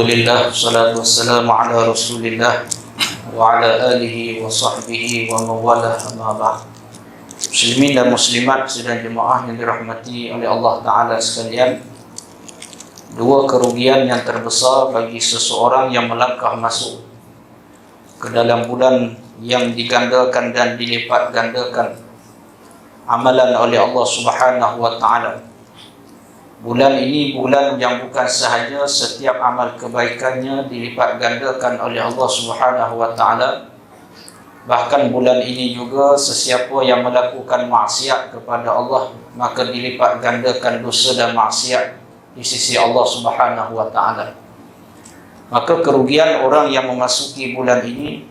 Alhamdulillah, salatu wassalamu ala Rasulillah wa ala alihi wa sahbihi wa mawalah, amma ba'd. Muslimin dan muslimat sidang jemaah yang dirahmati oleh Allah Ta'ala sekalian, dua kerugian yang terbesar bagi seseorang yang melangkah masuk ke dalam bulan yang digandakan dan dilipat gandakan amalan oleh Allah Subhanahu wa Ta'ala. Bulan ini bulan yang bukan sahaja setiap amal kebaikannya dilipat gandakan oleh Allah Subhanahu wa Ta'ala, bahkan bulan ini juga sesiapa yang melakukan maksiat kepada Allah maka dilipat gandakan dosa dan maksiat di sisi Allah Subhanahu wa Ta'ala. Maka kerugian orang yang memasuki bulan ini,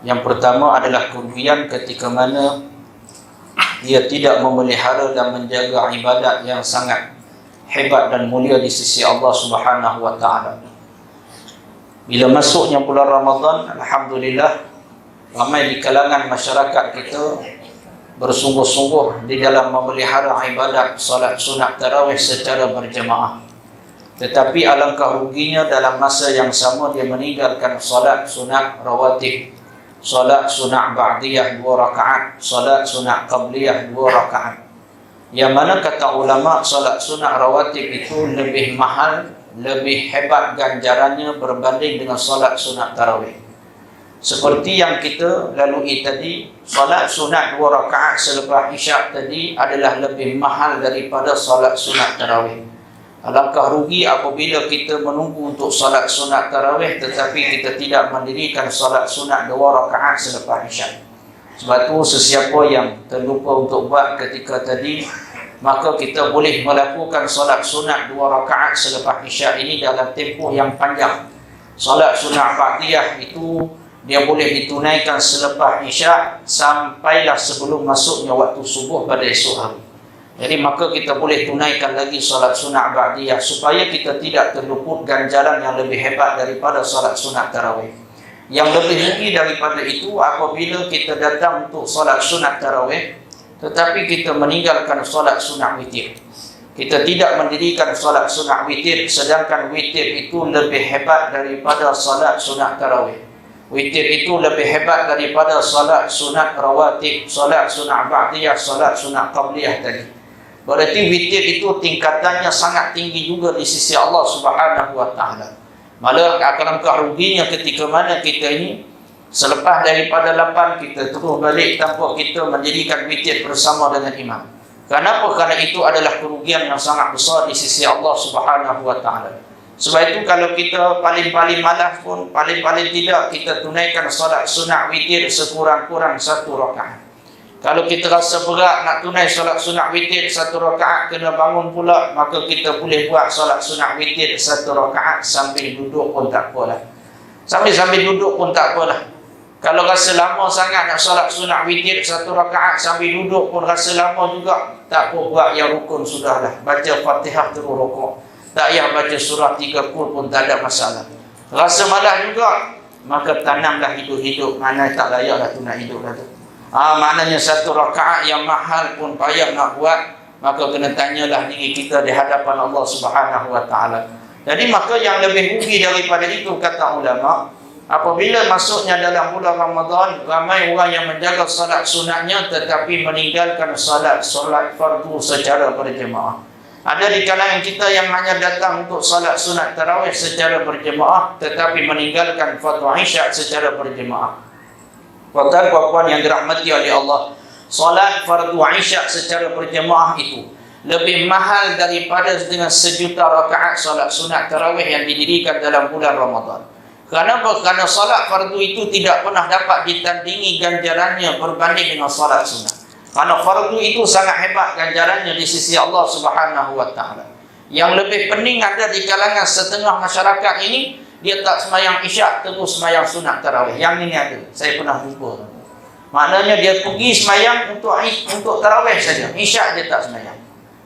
yang pertama adalah kerugian ketika mana dia tidak memelihara dan menjaga ibadat yang sangat hebat dan mulia di sisi Allah Subhanahu wa Ta'ala. Bila masuknya bulan Ramadan, alhamdulillah, ramai di kalangan masyarakat kita bersungguh-sungguh di dalam memelihara ibadat salat sunat tarawih secara berjemaah. Tetapi alangkah ruginya dalam masa yang sama dia meninggalkan salat sunat rawatib, salat sunat ba'diyah 2 rakaat, salat sunat qabliyah 2 rakaat. Yang mana kata ulama, salat sunat rawatib itu lebih mahal, lebih hebat ganjarannya berbanding dengan salat sunat tarawih. Seperti yang kita lalui tadi, salat sunat 2 rakaat selepas isyak tadi adalah lebih mahal daripada salat sunat tarawih. Alangkah rugi apabila kita menunggu untuk salat sunat tarawih tetapi kita tidak mendirikan salat sunat 2 rakaat selepas isyak. Sebab tu sesiapa yang terlupa untuk buat ketika tadi, maka kita boleh melakukan salat sunat 2 rakaat selepas isyak ini dalam tempoh yang panjang. Salat sunat ba'diyah itu dia boleh ditunaikan selepas isyak sampailah sebelum masuknya waktu subuh pada esok hari. Jadi maka kita boleh tunaikan lagi salat sunat ba'diyah supaya kita tidak terluput ganjaran yang lebih hebat daripada salat sunat tarawih. Yang lebih rugi daripada itu apabila kita datang untuk salat sunat tarawih tetapi kita meninggalkan salat sunat witir. Kita tidak mendirikan salat sunat witir, sedangkan witir itu lebih hebat daripada salat sunat tarawih. Witir itu lebih hebat daripada salat sunat rawatib, salat sunat ba'diyah, salat sunat qabliyah tadi. Berarti witir itu tingkatannya sangat tinggi juga di sisi Allah Subhanahu wa Ta'ala. Malah akan ruginya ketika mana kita ini selepas daripada 8 kita terus balik tanpa kita mendirikan witir bersama dengan imam. Kenapa? Kerana itu adalah kerugian yang sangat besar di sisi Allah Subhanahu wa Ta'ala. Sebab itu kalau kita paling-paling malas pun, paling-paling tidak kita tunaikan salat sunat witir sekurang-kurang 1 rakaat. Kalau kita rasa berat nak tunai salat sunat witir 1 rakaat kena bangun pula, maka kita boleh buat salat sunat witir 1 rakaat sambil duduk pun tak apalah. Sambil duduk pun tak apalah. Kalau rasa lama sangat nak salat sunat witir 1 rakaat sambil duduk pun rasa lama juga, tak apa, buat yang rukun sudahlah. Baca Fatihah terus rukuk. Tak payah baca surah 3 kul pun tak ada masalah. Rasa malas juga, maka tanamlah hidup-hidup. Mana tak layaklah tu nak hidup lah tu. Maknanya 1 rakaat yang mahal pun payah nak buat, maka kena tanyalah diri kita di hadapan Allah Subhanahu wa Ta'ala. Jadi maka yang lebih rugi daripada itu kata ulama, apabila masuknya dalam bulan Ramadan, ramai orang yang menjaga salat sunatnya tetapi meninggalkan salat fardu secara berjemaah. Ada di kalangan kita yang hanya datang untuk salat sunat tarawih secara berjemaah tetapi meninggalkan fardu isyak secara berjemaah. Tuan-tuan puan-puan yang dirahmati oleh Allah, salat fardu isyak secara berjemaah itu lebih mahal daripada dengan 1,000,000 rakaat salat sunat tarawih yang didirikan dalam bulan Ramadan. Kenapa? Kerana salat fardu itu tidak pernah dapat ditandingi ganjarannya berbanding dengan salat sunat. Kerana fardu itu sangat hebat ganjarannya di sisi Allah Subhanahu wa Ta'ala. Yang lebih pening ada di kalangan setengah masyarakat ini, dia tak semayang isyak terus semayang sunat tarawih. Yang ini ada, saya pernah jumpa. Maknanya dia pergi semayang untuk tarawih saja, isyak dia tak semayang.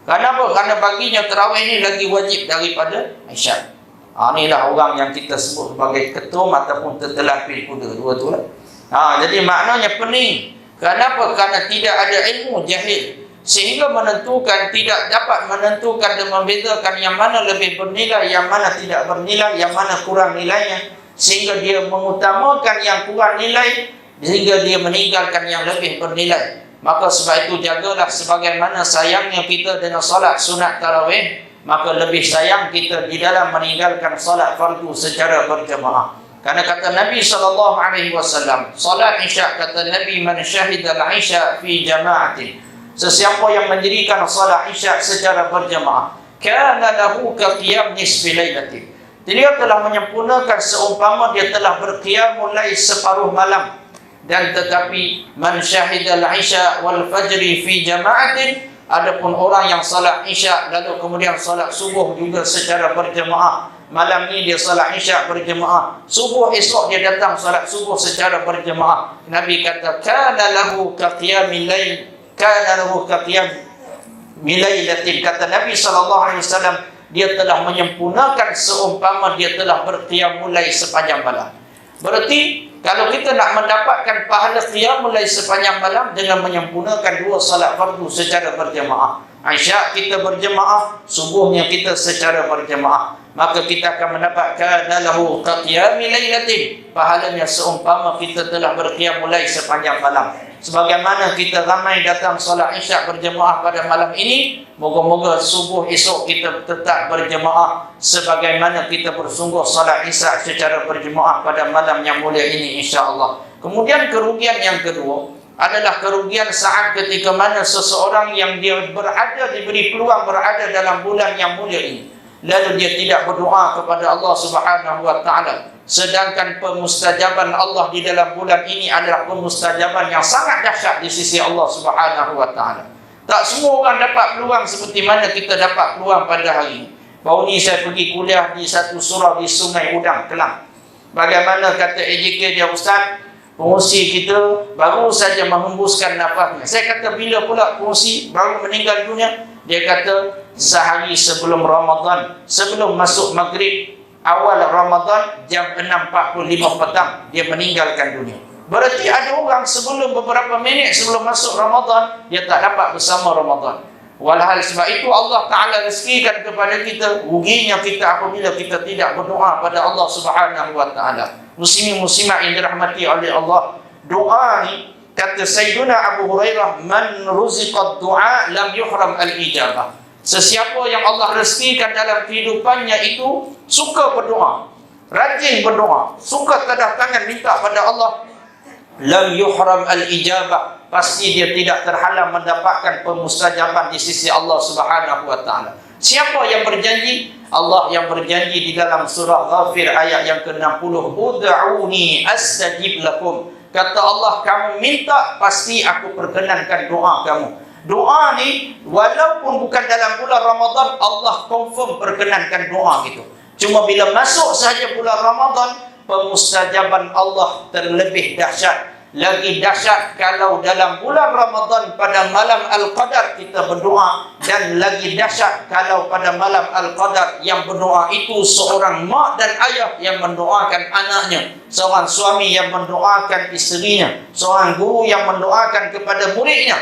Kenapa? Kerana baginya tarawih ini lagi wajib daripada isyak. Inilah orang yang kita sebut sebagai ketum ataupun tertelapil kuda, dua tu lah. Jadi maknanya pening. Kenapa? Kerana tidak ada ilmu, jahil. sehingga tidak dapat menentukan dan membedakan yang mana lebih bernilai, yang mana tidak bernilai, yang mana kurang nilainya, sehingga dia mengutamakan yang kurang nilai sehingga dia meninggalkan yang lebih bernilai. Maka sebab itu jagalah sebagaimana sayangnya kita dengan solat sunat tarawih, maka lebih sayang kita di dalam meninggalkan solat fardu secara berjemaah. Karena kata Nabi SAW, solat isya, kata Nabi, man syahidal isya fi jama'atin, sesiapa yang mendirikan solat isya secara berjemaah, kana lahu ka qiyam nisfi lailatin, dia telah menyempurnakan seumpama dia telah berqiyamul lail separuh malam. Dan tetapi man syahidal isya wal fajri fi jama'atin, adapun orang yang salat isya lalu kemudian salat subuh juga secara berjemaah, malam ni dia salat isya berjemaah, subuh esok dia datang salat subuh secara berjemaah, Nabi kata kana lahu ka qiyamil lail, kana lahu ka qiyam milailatin, kata Nabi SAW, dia telah menyempurnakan seumpama dia telah berqiyamul lail sepanjang malam. Berarti kalau kita nak mendapatkan pahala qiyamul lail sepanjang malam dengan menyempurnakan dua salat fardu secara berjemaah, isya kita berjemaah, subuhnya kita secara berjemaah, maka kita akan mendapatkan lahu ka qiyamil lailatin, pahalanya seumpama kita telah berqiyamul lail sepanjang malam. Sebagaimana kita ramai datang solat isyak berjemaah pada malam ini, moga-moga subuh esok kita tetap berjemaah sebagaimana kita bersungguh solat isyak secara berjemaah pada malam yang mulia ini, insya-Allah. Kemudian kerugian yang kedua adalah kerugian saat ketika mana seseorang yang dia diberi peluang berada dalam bulan yang mulia ini, lalu dia tidak berdoa kepada Allah Subhanahu wa taala, sedangkan pemustajaban Allah di dalam bulan ini adalah pemustajaban yang sangat dahsyat di sisi Allah Subhanahu wa taala. Tak semua orang dapat peluang seperti mana kita dapat peluang pada hari ini. Baru ni saya pergi kuliah di satu surau di Sungai Udang, Kelang. Bagaimana kata AJK dia, ustaz, pengusi kita baru saja menghembuskan nafasnya. Saya kata, bila pula pengusi baru meninggal dunia? Dia kata, sehari sebelum Ramadan, sebelum masuk maghrib awal Ramadan, jam 6.45 petang dia meninggalkan dunia. Berarti ada orang sebelum beberapa minit sebelum masuk Ramadan, dia tak dapat bersama Ramadan. Walhal sebab itu Allah Ta'ala rezekikan kepada kita. Ruginya kita apabila kita tidak berdoa pada Allah Subhanahu wa Ta'ala. Muslimin muslimat yang dirahmati oleh Allah, doa ni, kata Sayyiduna Abu Hurairah, man ruziqad du'a lam yuhram al-ijabah. Sesiapa yang Allah rezekikan dalam kehidupannya itu suka berdoa, rajin berdoa, suka tadah tangan minta pada Allah, lam yuhram al-ijabah, pasti dia tidak terhalang mendapatkan pemustajaban di sisi Allah Subhanahu wa taala. Siapa yang berjanji? Allah yang berjanji di dalam surah Ghafir ayat yang ke-60, ud'uni astajib lakum. Kata Allah, kamu minta, pasti aku perkenankan doa kamu. Doa ni walaupun bukan dalam bulan Ramadan, Allah confirm perkenankan doa gitu. Cuma bila masuk sahaja bulan Ramadan, pemustajaban Allah terlebih dahsyat. Lagi dahsyat kalau dalam bulan Ramadan pada malam Al-Qadar kita berdoa, dan lagi dahsyat kalau pada malam Al-Qadar yang berdoa itu seorang mak dan ayah yang mendoakan anaknya, seorang suami yang mendoakan isterinya, seorang guru yang mendoakan kepada muridnya,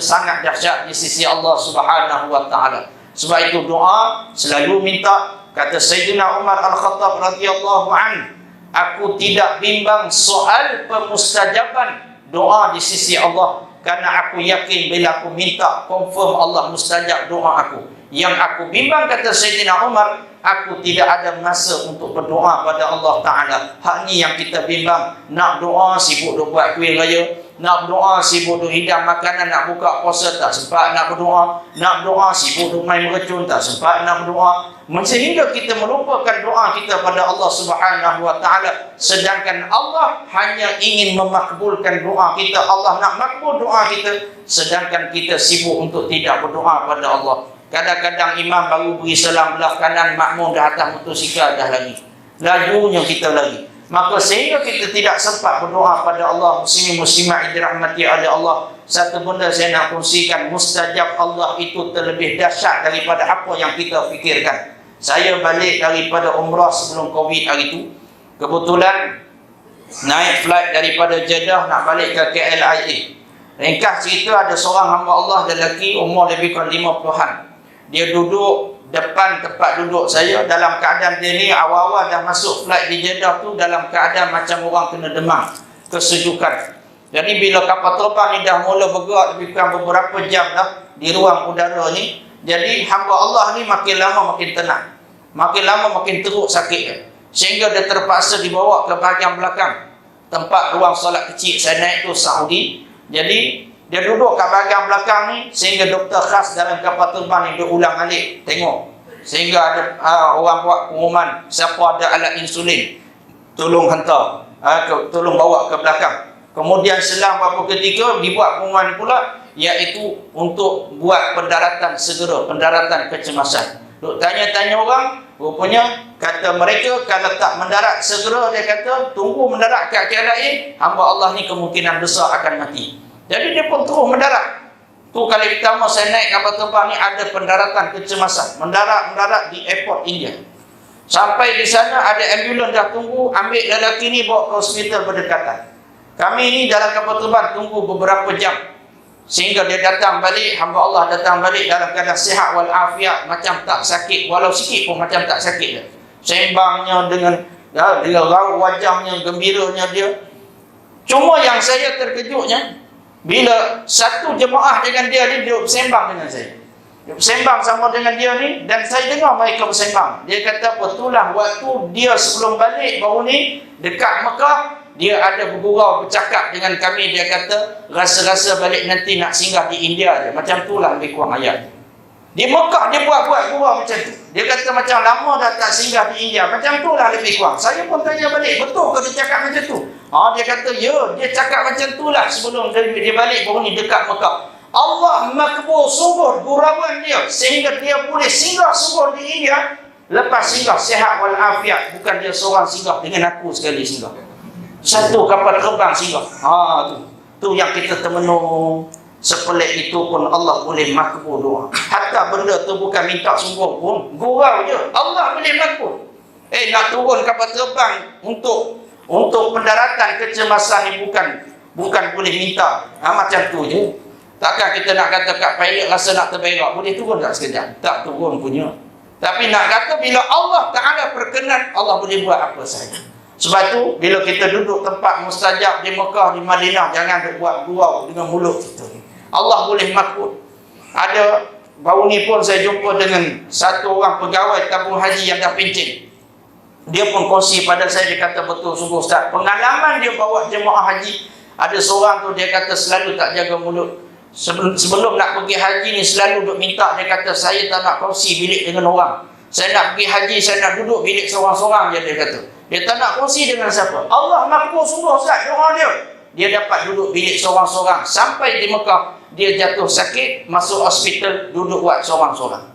sangat dahsyat di sisi Allah Subhanahu wa taala. Sebab itu doa selalu minta. Kata Sayyidina Umar Al-Khattab radhiyallahu anhu, aku tidak bimbang soal pemustajaban doa di sisi Allah, karena aku yakin bila aku minta, confirm Allah mustajab doa aku. Yang aku bimbang, kata Sayyidina Umar, aku tidak ada masa untuk berdoa pada Allah Ta'ala. Hak ni yang kita bimbang. Nak doa sibuk duk buat kuih raya, nak doa sibuk duk hidang makanan, nak buka puasa tak sempat nak berdoa, nak doa sibuk duk main mercun, tak sempat nak berdoa, sehingga kita melupakan doa kita pada Allah Subhanahu wa taala. Sedangkan Allah hanya ingin memakbulkan doa kita, Allah nak makbul doa kita, sedangkan kita sibuk untuk tidak berdoa pada Allah. Kadang-kadang imam baru beri salam belah kanan, makmum dah atas motosikal dah lagi, lajunya kita lagi. Maka sehingga kita tidak sempat berdoa pada Allah. Muslimin muslimat yang dirahmati oleh Allah, satu benda saya nak kongsikan, mustajab Allah itu terlebih dahsyat daripada apa yang kita fikirkan. Saya balik daripada umrah sebelum Covid hari itu, kebetulan naik flight daripada Jeddah nak balik ke KLIA. Ringkas cerita, ada seorang hamba Allah lelaki umur lebih kurang 50-an. Dia duduk depan tempat duduk saya. Dalam keadaan dia ni awal-awal dah masuk flight di Jeddah tu dalam keadaan macam orang kena demam, kesejukan. Jadi bila kapal terbang ni dah mula bergerak lebih kurang beberapa jam dah di ruang udara ni, jadi hamba Allah ni makin lama makin tenang, makin lama makin teruk sakit dia, sehingga dia terpaksa dibawa ke bahagian belakang tempat ruang solat kecil. Saya naik tu Saudi. Jadi dia duduk kat bahagian belakang ni, sehingga doktor khas dalam kapal terbang ni dia ulang alik tengok, sehingga ada orang buat pengumuman, siapa ada alat insulin tolong hantar, tolong bawa ke belakang. Kemudian selang beberapa ketika dibuat pengumuman pula, iaitu untuk buat pendaratan segera, pendaratan kecemasan. Duk tanya-tanya orang, rupanya kata mereka kalau tak mendarat segera, dia kata tunggu mendarat kat KLIA, hamba Allah ni kemungkinan besar akan mati. Jadi dia pun terus mendarat. Tu kali pertama saya naik kapal terbang ni ada pendaratan kecemasan. Mendarat di airport India. Sampai di sana ada ambulans dah tunggu, ambil lelaki ni bawa ke hospital berdekatan. Kami ni dalam kapal terbang tunggu beberapa jam, sehingga dia datang balik, hamba Allah datang balik dalam keadaan sihat walafiat, macam tak sakit, walau sikit pun macam tak sakit dia. Sembangnya dengan raut wajahnya, gembiranya dia. Cuma yang saya terkejutnya, bila satu jemaah dengan dia ni duduk bersembang dengan saya. Dia bersembang sama dengan dia ni, dan saya dengar mereka bersembang. Dia kata, betulah waktu dia sebelum balik baru ni dekat Mekah, dia ada bergurau bercakap dengan kami. Dia kata rasa-rasa balik nanti nak singgah di India je. Macam itulah lebih kurang ayat. Di Mekah dia buat gurau macam tu. Dia kata macam lama dah tak singgah di India. Macam itulah lebih kurang. Saya pun tanya balik, betul ke dia cakap macam tu? Dia kata ya, dia cakap macam itulah sebelum dia balik baru ni dekat Mekah. Allah makbul sungguh gurauan dia, sehingga dia boleh singgah sungguh di India. Lepas singgah sihat walafiat. Bukan dia seorang singgah, dengan aku sekali singgah. Satu kapal terbang singgah. Tu yang kita termenung. Sepelik itu pun Allah boleh makbul doa. Hatta benda tu bukan minta sungguh pun, gurau je, Allah boleh makbul. Nak turun kapal terbang untuk pendaratan kecemasan ni bukan boleh minta. Macam tu je. Takkan kita nak kata kat pilot rasa nak terberak, boleh turun tak sekejap? Tak turun punya. Tapi nak kata bila Allah Ta'ala perkenan, Allah boleh buat apa saja. Sebab tu bila kita duduk tempat mustajab di Mekah, di Madinah, jangan buat gurau dengan mulut kita ni. Allah boleh makbul. Ada baru ni pun saya jumpa dengan satu orang pegawai tabung haji yang dah pencen. Dia pun kongsi pada saya, dia kata betul sungguh Ustaz, pengalaman dia bawa jemaah haji, ada seorang tu dia kata selalu tak jaga mulut. Sebelum nak pergi haji ni selalu duk minta, dia kata saya tak nak kongsi bilik dengan orang. Saya nak pergi haji, saya nak duduk bilik seorang-seorang je, dia kata. Dia tak nak kongsi dengan siapa. Allah makbul sungguh Ustaz doa dia. Dia dapat duduk bilik seorang-seorang sampai di Mekah. Dia jatuh sakit, masuk hospital, duduk buat seorang-seorang.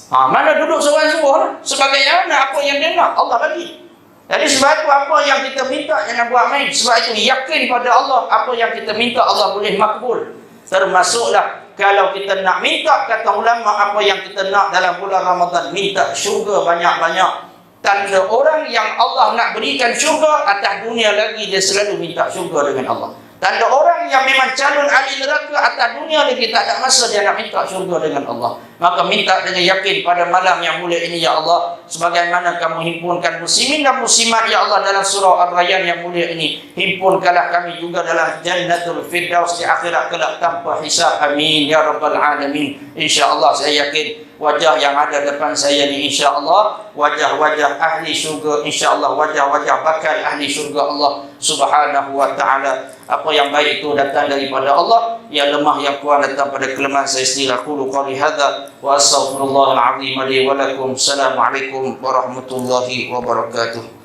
Mana duduk seorang-seorang? Sebagai mana apa yang dia nak, Allah bagi. Jadi sebab itu apa yang kita minta jangan buat main. Sebab itu yakin pada Allah, apa yang kita minta Allah boleh makbul. Termasuklah kalau kita nak minta, kata ulama, apa yang kita nak dalam bulan Ramadan, minta syurga banyak-banyak. Tanda orang yang Allah nak berikan syurga atas dunia lagi, dia selalu minta syurga dengan Allah. Tanda orang yang memang calon ahli neraka atas dunia lagi, tak ada masa dia nak minta syurga dengan Allah. Maka minta dengan yakin pada malam yang mulia ini, ya Allah, sebagaimana kamu himpunkan muslimin dan muslimat, ya Allah, dalam surah Ar-Rayyan yang mulia ini, himpunkanlah kami juga dalam Jannatul Firdaus di akhirat kelak tanpa hisab. Amin ya rabbal alamin. InsyaAllah saya yakin wajah yang ada depan saya ni, insya-Allah wajah-wajah ahli syurga, insya-Allah wajah-wajah bakal ahli syurga Allah Subhanahu wa taala. Apa yang baik itu datang daripada Allah, yang lemah yang kurang datang pada kelemahan saya sendiri. Aku qouli hadza wa astaghfirullahal azim li wa lakum. Assalamualaikum warahmatullahi wabarakatuh.